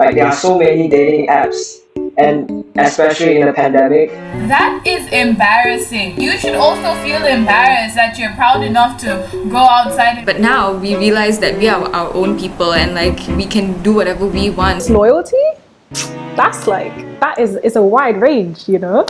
Like there are so many dating apps, and especially in the pandemic. That is embarrassing. You should also feel embarrassed that you're proud enough to go outside. But now we realize that we are our own people and like we can do whatever we want. Loyalty? That is a wide range, you know?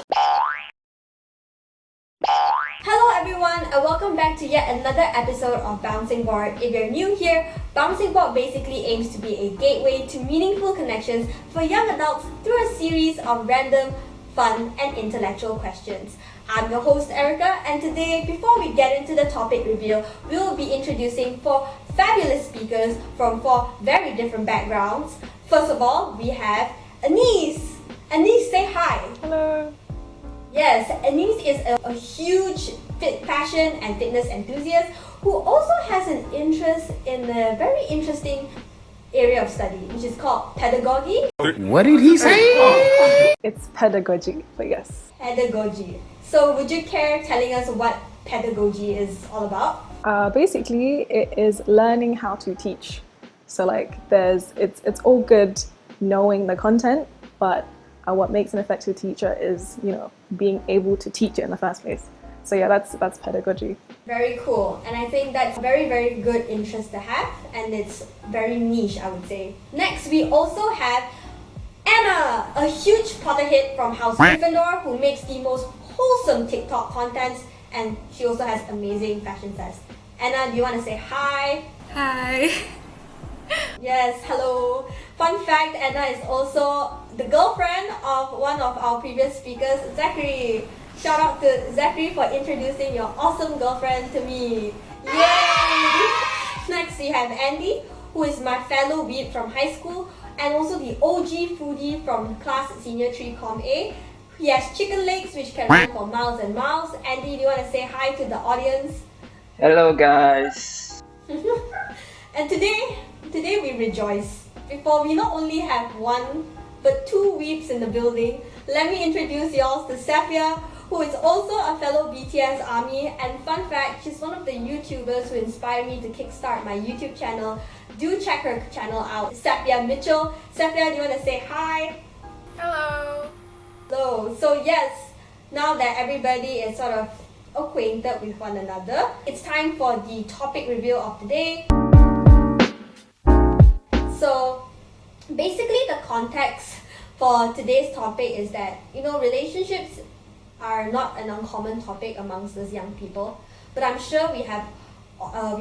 Hello everyone and welcome back to yet another episode of Bouncing Board. If you're new here, Bouncing Board basically aims to be a gateway to meaningful connections for young adults through a series of random, fun and intellectual questions. I'm your host Erica, and today, before we get into the topic reveal, we will be introducing four fabulous speakers from four very different backgrounds. First of all, we have Anise. Anise, say hi. Hello. Yes, Anise is a huge fashion and fitness enthusiast who also has an interest in a very interesting area of study, which is called pedagogy. What did he say? It's pedagogy, but yes. Pedagogy. So would you care telling us what pedagogy is all about? Basically, it is learning how to teach. So it's all good knowing the content, but what makes an effective teacher is, being able to teach it in the first place. So yeah, that's pedagogy. Very cool. And I think that's a very, very good interest to have, and it's very niche, I would say. Next, we also have Anna, a huge Potterhead from House Gryffindor who makes the most wholesome TikTok contents, and she also has amazing fashion sense. Anna, do you want to say hi? Hi. Yes, hello. Fun fact, Anna is also the girlfriend of one of our previous speakers, Zachary. Shout out to Zachary for introducing your awesome girlfriend to me. Yay! Next we have Andy, who is my fellow weeb from high school and also the OG foodie from class senior 3 Com A. He has chicken legs which can run for miles and miles. Andy, do you want to say hi to the audience? Hello guys. And today we rejoice. Before we not only have one but two weeps in the building, let me introduce y'all to Safia, who is also a fellow BTS ARMY, and fun fact, she's one of the YouTubers who inspired me to kickstart my YouTube channel. Do check her channel out, Safia Mitchell. Safia, do you want to say hi? Hello. Hello. So yes, now that everybody is sort of acquainted with one another, it's time for the topic reveal of the day. So basically the context for today's topic is that, relationships are not an uncommon topic amongst us young people, but I'm sure we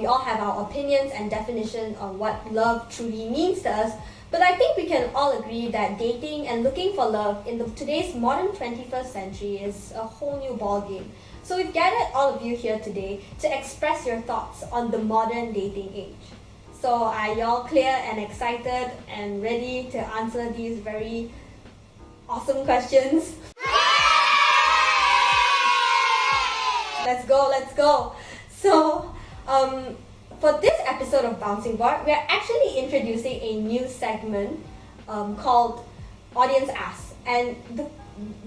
all have our opinions and definition on what love truly means to us. But I think we can all agree that dating and looking for love in today's modern 21st century is a whole new ballgame. So we've gathered all of you here today to express your thoughts on the modern dating age. So are y'all clear and excited and ready to answer these very awesome questions? Let's go. So, for this episode of Bouncing Board, we are actually introducing a new segment called Audience Ask. And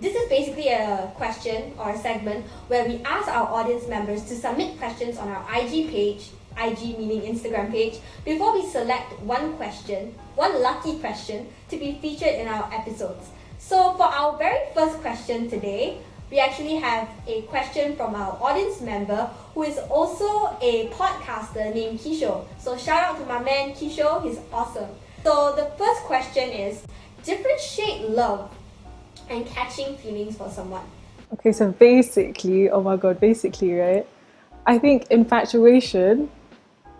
this is basically a question or a segment where we ask our audience members to submit questions on our IG page, IG meaning Instagram page, before we select one lucky question to be featured in our episodes. So for our very first question today, we actually have a question from our audience member who is also a podcaster named Kisho. So shout out to my man Kisho, he's awesome. So the first question is, differentiate love and catching feelings for someone. Okay, so basically, right? I think infatuation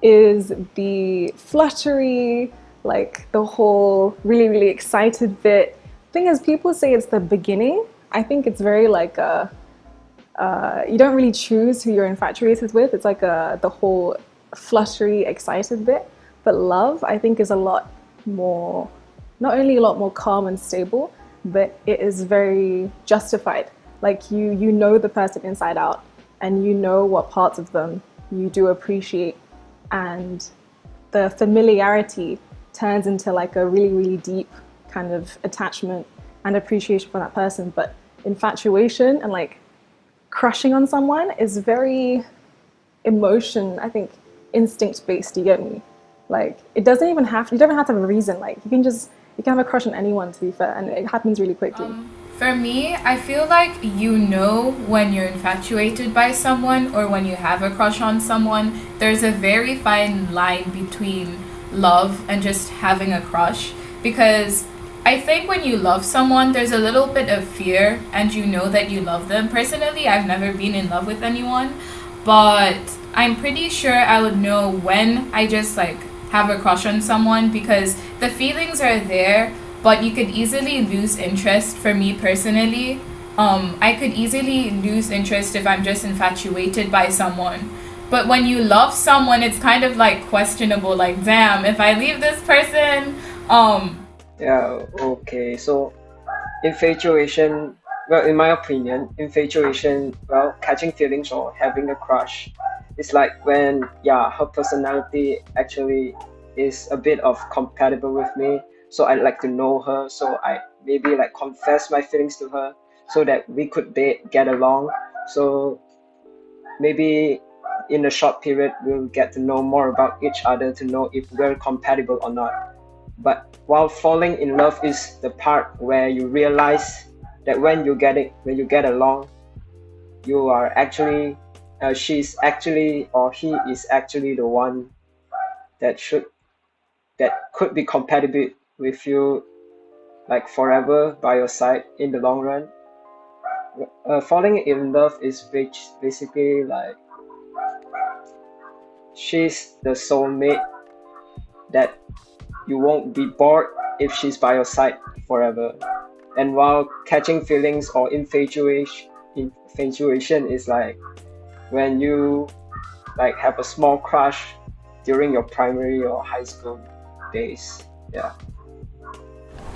is the fluttery, like the whole really, really excited bit. Thing is, people say it's the beginning. I think it's very like you don't really choose who you're infatuated with. It's like the whole fluttery, excited bit. But love, I think, is a lot more, not only a lot more calm and stable, but it is very justified. Like you know the person inside out, and you know what parts of them you do appreciate, and the familiarity turns into like a really, really deep kind of attachment and appreciation for that person. But infatuation and like crushing on someone is very emotion, I think, instinct based. You get me? Like you don't even have to have a reason. Like you can just You can have a crush on anyone, to be fair, and it happens really quickly. For me, I feel like you know when you're infatuated by someone or when you have a crush on someone. There's a very fine line between love and just having a crush, because I think when you love someone, there's a little bit of fear and you know that you love them. Personally, I've never been in love with anyone, but I'm pretty sure I would know when I just like have a crush on someone, because the feelings are there, but you could easily lose interest. For me personally, I could easily lose interest if I'm just infatuated by someone. But when you love someone, it's kind of like questionable, like, damn, if I leave this person, Yeah, okay. So infatuation, well, in my opinion, infatuation, well, catching feelings or having a crush, it's like when, yeah, her personality actually is a bit of compatible with me. So I'd like to know her. So I maybe like confess my feelings to her so that we could get along. So maybe in a short period, we'll get to know more about each other to know if we're compatible or not. But while falling in love is the part where you realize that when you get along, you are actually, she's actually, or he is actually the one that should, that could be compatible with you, like forever by your side in the long run. Falling in love is basically like she's the soulmate that you won't be bored if she's by your side forever. And while catching feelings or infatuation is like when you like have a small crush during your primary or high school days. Yeah.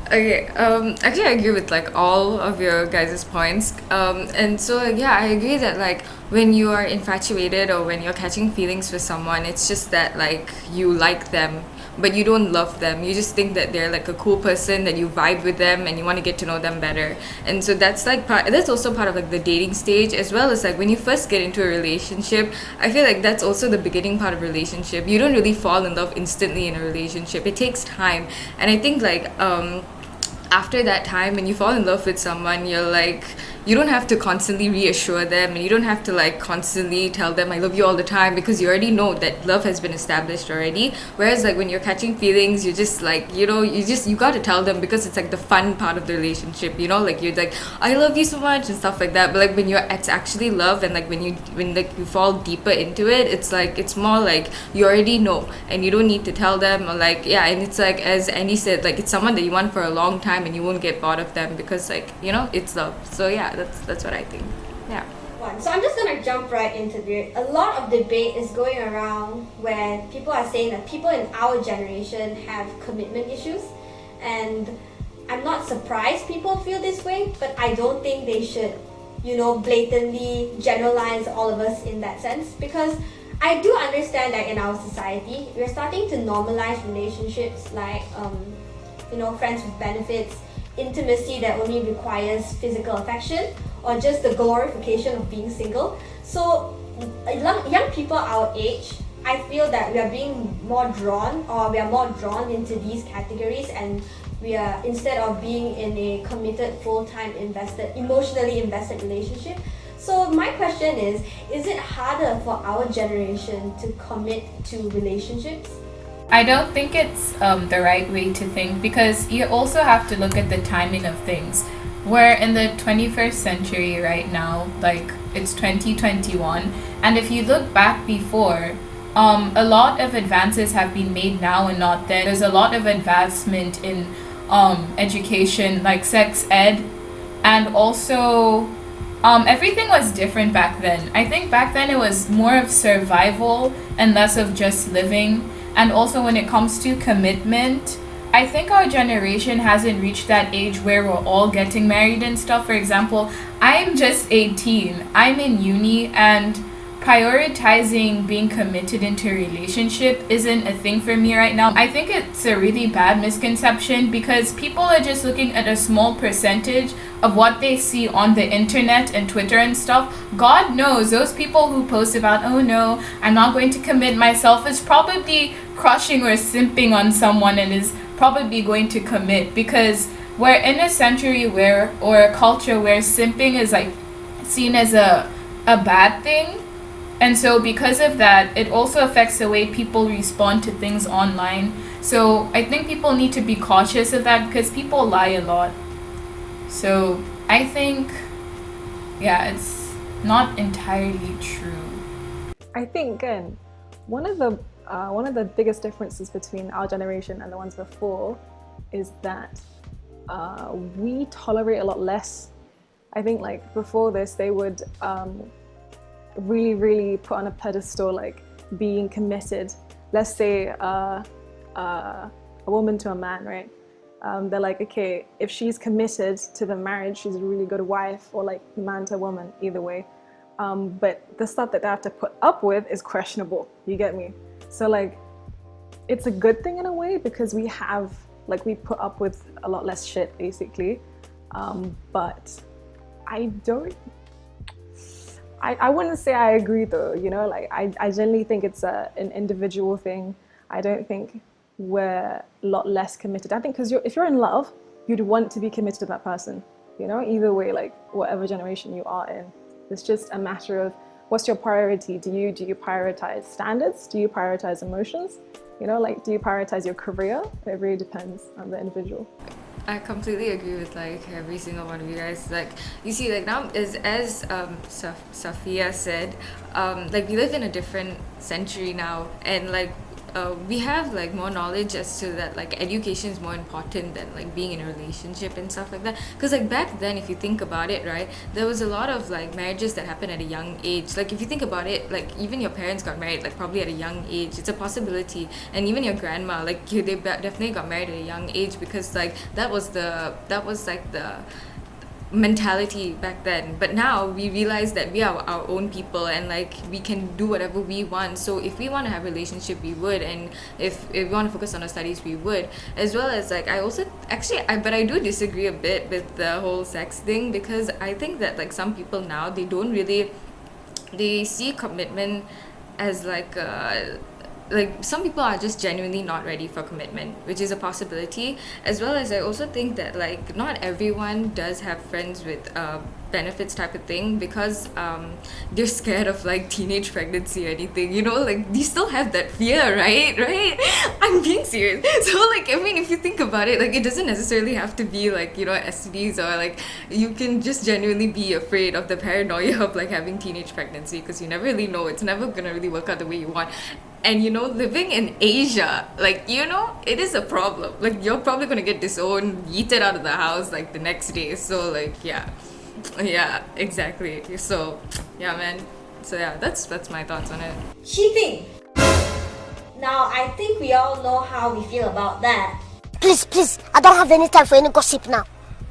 Okay, actually, I agree with like all of your guys' points. And so, yeah, I agree that like when you are infatuated or when you're catching feelings for someone, it's just that like you like them, but you don't love them. You just think that they're like a cool person, that you vibe with them and you want to get to know them better. And so that's like that's also part of like the dating stage, as well as like when you first get into a relationship. I feel like that's also the beginning part of relationship. You don't really fall in love instantly in a relationship. It takes time. And I think like after that time, when you fall in love with someone, you're like, you don't have to constantly reassure them, and you don't have to like constantly tell them I love you all the time, because you already know that love has been established already. Whereas like when you're catching feelings, you just like, you got to tell them, because it's like the fun part of the relationship, like you're like, I love you so much and stuff like that. But like when it's actually love, and like when like you fall deeper into it, it's like it's more like you already know and you don't need to tell them, or like, yeah. And it's like, as Andy said, like it's someone that you want for a long time and you won't get bored of them, because like it's love. So yeah, that's what I think. Yeah. So I'm just gonna jump right into it. A lot of debate is going around where people are saying that people in our generation have commitment issues, and I'm not surprised people feel this way, but I don't think they should, blatantly generalize all of us in that sense, because I do understand that in our society we're starting to normalize relationships like friends with benefits, intimacy that only requires physical affection, or just the glorification of being single. So young people our age, I feel that we are more drawn into these categories, and we are, instead of being in a committed, full-time emotionally invested relationship. So my question is it harder for our generation to commit to relationships? I don't think it's the right way to think, because you also have to look at the timing of things. We're in the 21st century right now, like it's 2021, and if you look back before, a lot of advances have been made now and not then. There's a lot of advancement in education, like sex ed, and also everything was different back then. I think back then it was more of survival and less of just living. And also when it comes to commitment, I think our generation hasn't reached that age where we're all getting married and stuff. For example, I'm just 18. I'm in uni, and prioritizing being committed into a relationship isn't a thing for me right now. I think it's a really bad misconception, because people are just looking at a small percentage of what they see on the internet and Twitter and stuff. God knows those people who post about, oh no, I'm not going to commit myself, is probably crushing or simping on someone and is probably going to commit, because we're in a century where, or a culture where simping is like seen as a bad thing. And so because of that, it also affects the way people respond to things online. So I think people need to be cautious of that because people lie a lot. So I think, yeah, it's not entirely true. I think again, one of the biggest differences between our generation and the ones before is that we tolerate a lot less. I think like before this, they would really, really put on a pedestal like being committed. Let's say a woman to a man, right? They're like, okay, if she's committed to the marriage, she's a really good wife, or like man to woman, either way. But the stuff that they have to put up with is questionable. You get me? So like, it's a good thing in a way because we put up with a lot less shit, basically. But I wouldn't say I agree though, you know, like I generally think it's an individual thing. I don't think we're a lot less committed. I think because if you're in love, you'd want to be committed to that person, you know, either way, like whatever generation you are in. It's just a matter of what's your priority. Do you prioritize standards? Do you prioritize emotions? You know, like, do you prioritize your career? It really depends on the individual. I completely agree with like every single one of you guys. Like you see, like now as Safia said, like we live in a different century now, and like we have like more knowledge as to that like education is more important than like being in a relationship and stuff like that. Because like back then, if you think about it, right, there was a lot of like marriages that happened at a young age. Like if you think about it, like even your parents got married like probably at a young age. It's a possibility. And even your grandma, like they definitely got married at a young age because like that was like the mentality back then. But now we realize that we are our own people and like we can do whatever we want. So if we want to have a relationship, we would, and if we want to focus on our studies, we would. As well as like I also but I do disagree a bit with the whole sex thing, because I think that like some people now they see commitment as like some people are just genuinely not ready for commitment, which is a possibility. As well as I also think that like not everyone does have friends with benefits type of thing, because they're scared of like teenage pregnancy or anything, you know, like you still have that fear, right I'm being serious. So like I mean, if you think about it, like it doesn't necessarily have to be like, you know, STDs, or like you can just genuinely be afraid of the paranoia of like having teenage pregnancy, because you never really know, it's never gonna really work out the way you want. And you know, living in Asia, like, you know, it is a problem. Like you're probably gonna get disowned, yeeted out of the house like the next day. So like yeah, exactly. So yeah, man. So yeah, that's my thoughts on it. Cheating. Now I think we all know how we feel about that. Please, I don't have any time for any gossip now.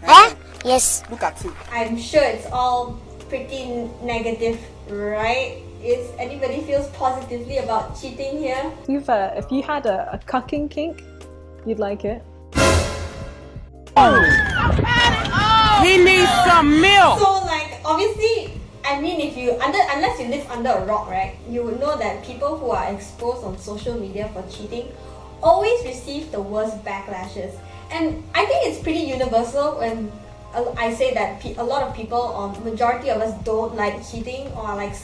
Eh? Yes. Look at you. I'm sure it's all pretty negative, right? Is anybody feels positively about cheating here? If you had a cucking kink, you'd like it. He needs some milk. So like obviously, I mean, unless you live under a rock, right, you would know that people who are exposed on social media for cheating always receive the worst backlashes. And I think it's pretty universal when I say that a lot of people, or majority of us, don't like cheating, or like,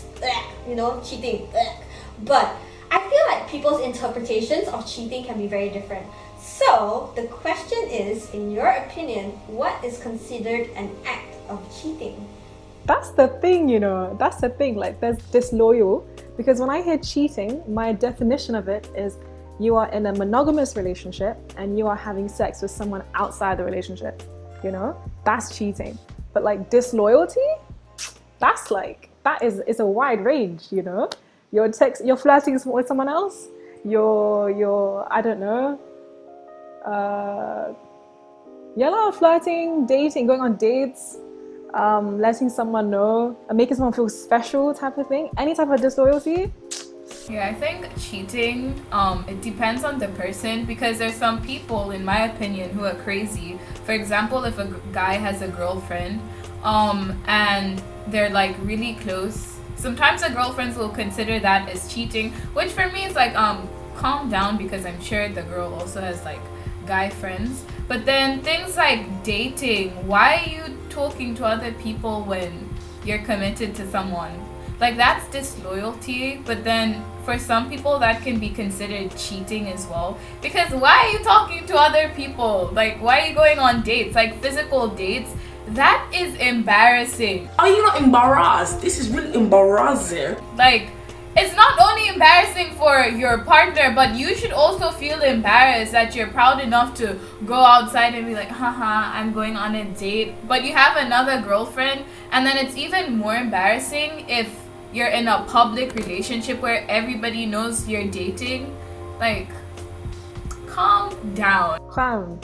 you know, cheating. But I feel like people's interpretations of cheating can be very different. So the question is, in your opinion, what is considered an act of cheating? That's the thing, you know. That's the thing. Like, there's disloyal. Because when I hear cheating, my definition of it is you are in a monogamous relationship and you are having sex with someone outside the relationship. You know, that's cheating. But like disloyalty, that's like, it's a wide range, you know. You're flirting with someone else. You're I don't know. Flirting, dating, going on dates, letting someone know, making someone feel special type of thing. Any type of disloyalty. Yeah, I think cheating, it depends on the person, because there's some people, in my opinion, who are crazy. For example, if a guy has a girlfriend, and they're like really close, sometimes the girlfriends will consider that as cheating, which for me is like, calm down, because I'm sure the girl also has like guy friends. But then things like dating, why are you talking to other people when you're committed to someone? Like, that's disloyalty, but then for some people that can be considered cheating as well. Because why are you talking to other people? Like, why are you going on dates? Like, physical dates? That is embarrassing. Are you not embarrassed? This is really embarrassing. Like, it's not only embarrassing for your partner, but you should also feel embarrassed that you're proud enough to go outside and be like, haha, I'm going on a date. But you have another girlfriend, and then it's even more embarrassing if you're in a public relationship where everybody knows you're dating. Like, calm down. Fam,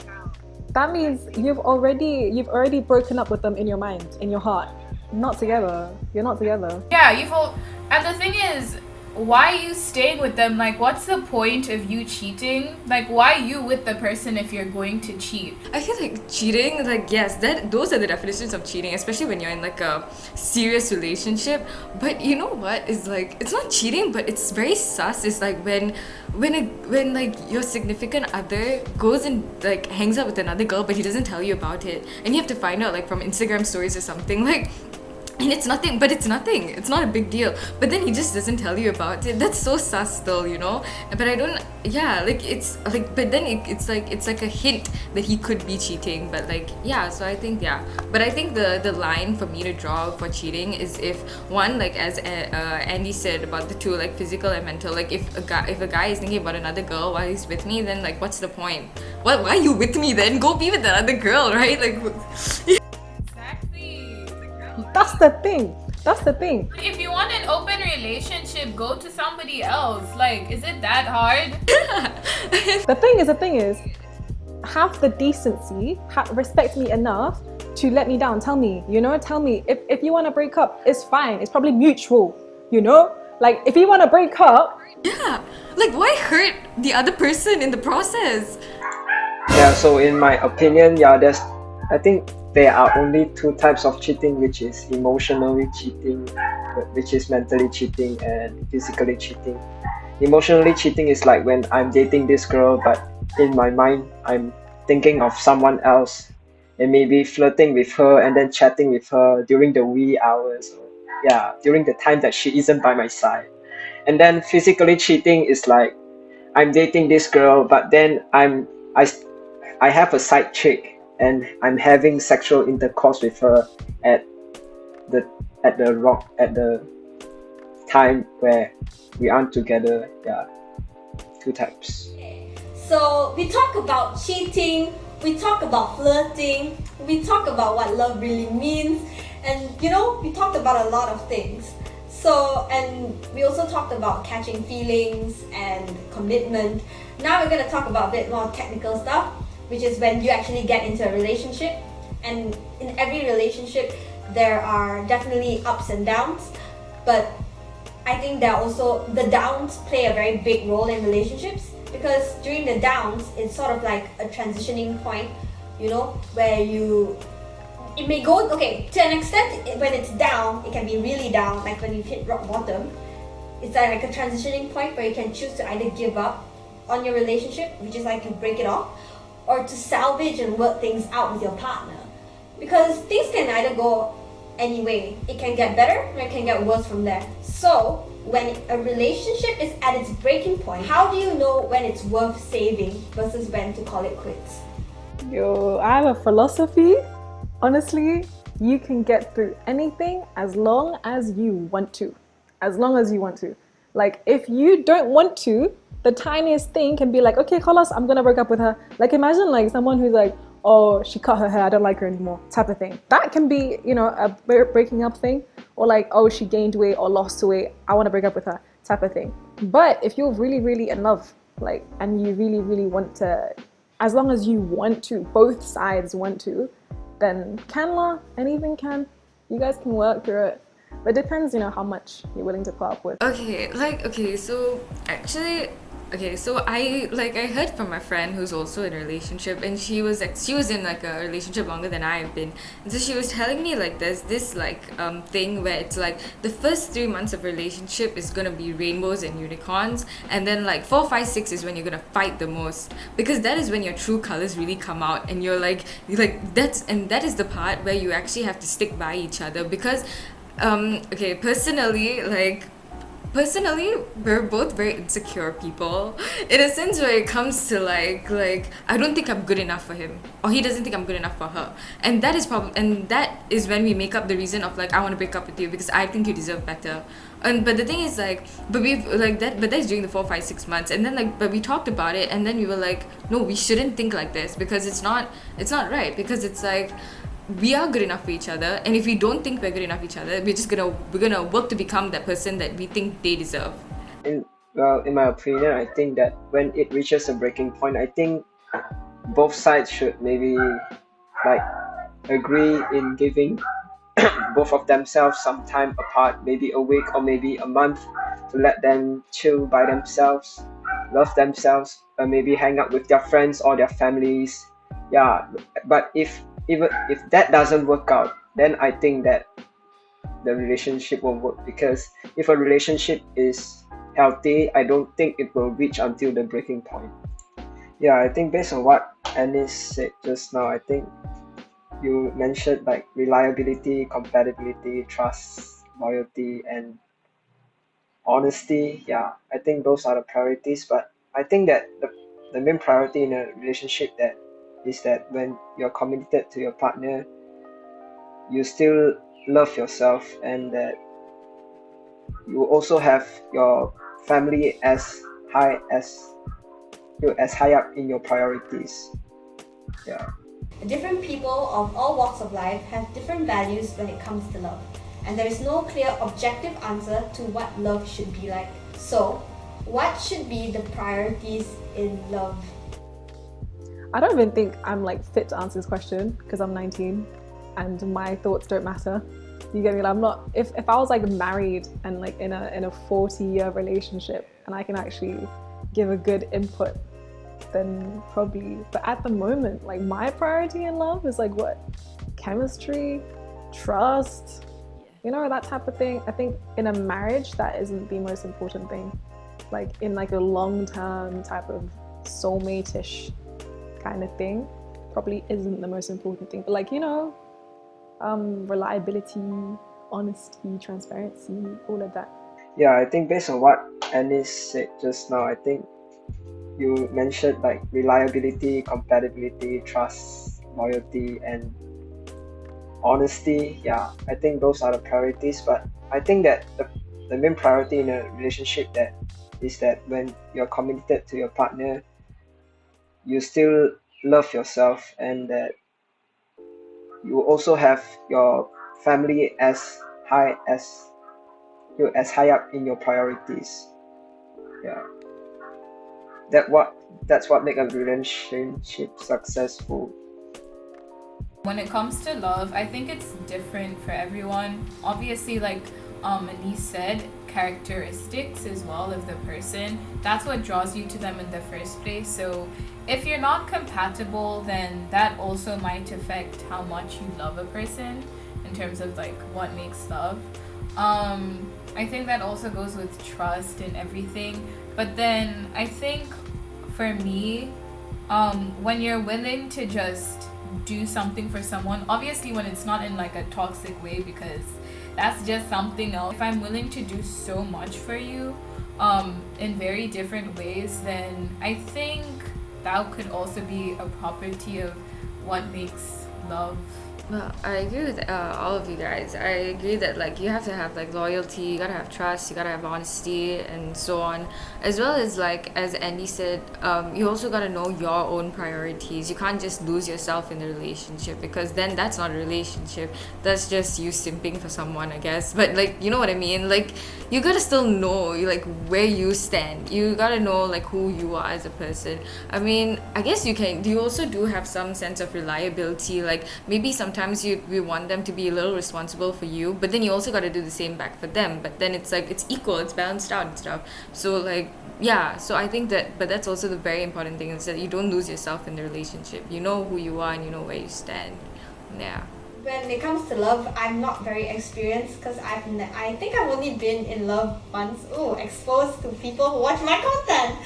that means you've already broken up with them in your mind, in your heart. Not together. You're not together. Yeah, and the thing is, why are you staying with them? Like, what's the point of you cheating? Like, why are you with the person if you're going to cheat? I feel like cheating, like, yes, those are the definitions of cheating, especially when you're in like a serious relationship. But you know what? It's like, it's not cheating, but it's very sus. It's like when like your significant other goes and like hangs out with another girl, but he doesn't tell you about it, and you have to find out like from Instagram stories or something. Like, and it's nothing, it's not a big deal, but then he just doesn't tell you about it. That's so sus still, you know. But I don't, yeah, like, it's like, but then it's like a hint that he could be cheating. But like, yeah, so I think, yeah, but I think the line for me to draw for cheating is if one, like, as Andy said about the two, like physical and mental. Like, if a guy is thinking about another girl while he's with me, then like, what's the point? Why are you with me then? Go be with the other girl, right? Like, That's the thing. That's the thing. If you want an open relationship, go to somebody else. Like, is it that hard? The thing is, have the decency, respect me enough to let me down. Tell me, if you want to break up, it's fine. It's probably mutual, Like, if you want to break up, yeah, like, why hurt the other person in the process? Yeah, so in my opinion, yeah, I think there are only two types of cheating, which is emotionally cheating, which is mentally cheating, and physically cheating. Emotionally cheating is like when I'm dating this girl, but in my mind, I'm thinking of someone else and maybe flirting with her and then chatting with her during the wee hours, or yeah, during the time that she isn't by my side. And then physically cheating is like I'm dating this girl, but then I have a side chick and I'm having sexual intercourse with her at the time where we aren't together. Yeah, two types. So we talk about cheating, we talk about flirting, we talk about what love really means, and we talked about a lot of things. So, and we also talked about catching feelings and commitment. Now we're going to talk about a bit more technical stuff, which is when you actually get into a relationship. And in every relationship, there are definitely ups and downs, but I think that also the downs play a very big role in relationships, because during the downs, it's sort of like a transitioning point, where it may go, okay, to an extent, when it's down, it can be really down, like when you've hit rock bottom. It's like a transitioning point where you can choose to either give up on your relationship, which is like you break it off, or to salvage and work things out with your partner. Because things can either go any way. It can get better or it can get worse from there. So, when a relationship is at its breaking point, how do you know when it's worth saving versus when to call it quits? Yo, I have a philosophy. Honestly, you can get through anything as long as you want to. As long as you want to. Like, if you don't want to, the tiniest thing can be like, okay, Khalas, I'm gonna break up with her. Like, imagine like someone who's like, oh, she cut her hair, I don't like her anymore, type of thing. That can be, a breaking up thing. Or like, oh, she gained weight or lost weight, I want to break up with her, type of thing. But if you're really, really in love, like, and you really, really want to, as long as you want to, both sides want to, then anything can. You guys can work through it. But it depends, how much you're willing to put up with. Okay, so actually, Okay, so I heard from my friend who's also in a relationship, and she was in like a relationship longer than I've been. And so she was telling me like there's this like thing where it's like the first 3 months of relationship is gonna be rainbows and unicorns, and then like 4, 5, 6 is when you're gonna fight the most, because that is when your true colors really come out, and that is the part where you actually have to stick by each other, because okay, personally, we're both very insecure people, in a sense where it comes to like I don't think I'm good enough for him, or he doesn't think I'm good enough for her, and that is when we make up the reason of like, I want to break up with you because I think you deserve better. And but the thing is like, but that's during the 4, 5, 6 months, and then like, but we talked about it, and then we were like, no, we shouldn't think like this, because it's not right, because it's like, we are good enough for each other, and if we don't think we're good enough for each other, we're gonna work to become that person that we think they deserve. In my opinion, I think that when it reaches a breaking point, I think both sides should maybe like agree in giving both of themselves some time apart, maybe a week or maybe a month, to let them chill by themselves, love themselves, maybe hang out with their friends or their families. Yeah, but even if that doesn't work out, then I think that the relationship won't work, because if a relationship is healthy, I don't think it will reach until the breaking point. Yeah, I think based on what Anis said just now, I think you mentioned like reliability, compatibility, trust, loyalty, and honesty. Yeah, I think those are the priorities. But I think that the main priority in a relationship that is that when you're committed to your partner, you still love yourself, and that you also have your family as high up in your priorities. Yeah. Different people of all walks of life have different values when it comes to love, and there is no clear objective answer to what love should be like. So, what should be the priorities in love? I don't even think I'm like fit to answer this question because I'm 19 and my thoughts don't matter. You get me? Like, I'm not. If I was like married and like in a 40-year relationship and I can actually give a good input, then probably. But at the moment, like my priority in love is like what? Chemistry, trust, that type of thing. I think in a marriage that isn't the most important thing. Like in like a long-term type of soulmate-ish kind of thing, probably isn't the most important thing. But like, reliability, honesty, transparency, all of that. Yeah, I think based on what Anis said just now, I think you mentioned like reliability, compatibility, trust, loyalty, and honesty. Yeah, I think those are the priorities. But I think that the main priority in a relationship that is that when you're committed to your partner, you still love yourself, and that you also have your family as high up in your priorities. Yeah, that's what make a relationship successful. When it comes to love, I think it's different for everyone. Obviously, like Anise said, characteristics as well of the person. That's what draws you to them in the first place. So if you're not compatible, then that also might affect how much you love a person in terms of like what makes love. I think that also goes with trust and everything. But then I think for me, when you're willing to just do something for someone, obviously when it's not in like a toxic way, because that's just something else. If I'm willing to do so much for you in very different ways, then I think that could also be a property of what makes love. Well, I agree with all of you guys. I agree that like you have to have like loyalty, you gotta have trust, you gotta have honesty, and so on. As well as like as Andy said, you also gotta know your own priorities. You can't just lose yourself in the relationship, because then that's not a relationship. That's just you simping for someone, I guess. But like, you know what I mean? Like you gotta still know like where you stand. You gotta know like who you are as a person. I mean, I guess you also do have some sense of reliability. Like maybe sometimes we want them to be a little responsible for you, but then you also got to do the same back for them. But then it's like it's equal, it's balanced out and stuff. So like yeah, so I think that, but that's also the very important thing, is that you don't lose yourself in the relationship. You know who you are and you know where you stand. Yeah. When it comes to love, I'm not very experienced because I think I've only been in love once. Oh, exposed to people who watch my content,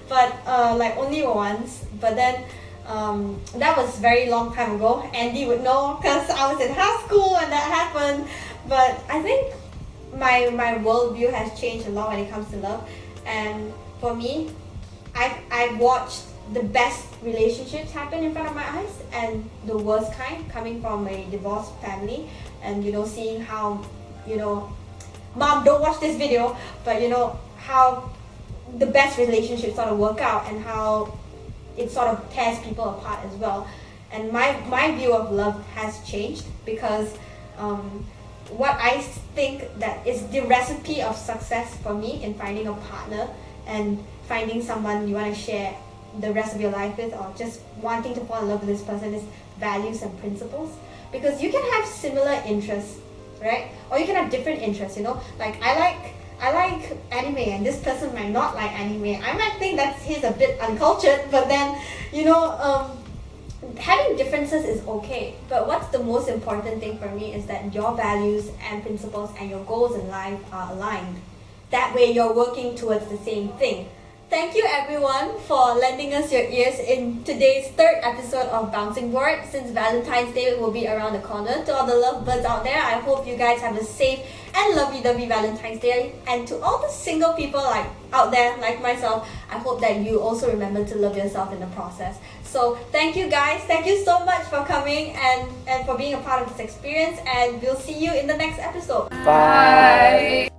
but like only once. But then that was very long time ago. Andy would know because I was in high school when that happened. But I think my worldview has changed a lot when it comes to love, and for me, I've watched the best relationships happen in front of my eyes and the worst kind coming from a divorced family, and seeing how, mom, don't watch this video, but how the best relationships sort of work out and how it sort of tears people apart as well. And my view of love has changed because what I think that is the recipe of success for me in finding a partner and finding someone you want to share the rest of your life with, or just wanting to fall in love with this person, is values and principles. Because you can have similar interests, right? Or you can have different interests, like I like anime and this person might not like anime. I might think that he's a bit uncultured, but then having differences is okay. But what's the most important thing for me is that your values and principles and your goals in life are aligned. That way you're working towards the same thing. Thank you everyone for lending us your ears in today's third episode of Bouncing Board. Since Valentine's Day will be around the corner, to all the lovebirds out there, I hope you guys have a safe and lovey-dovey Valentine's Day. And to all the single people out there like myself, I hope that you also remember to love yourself in the process. So thank you guys, thank you so much for coming and for being a part of this experience, and we'll see you in the next episode. Bye.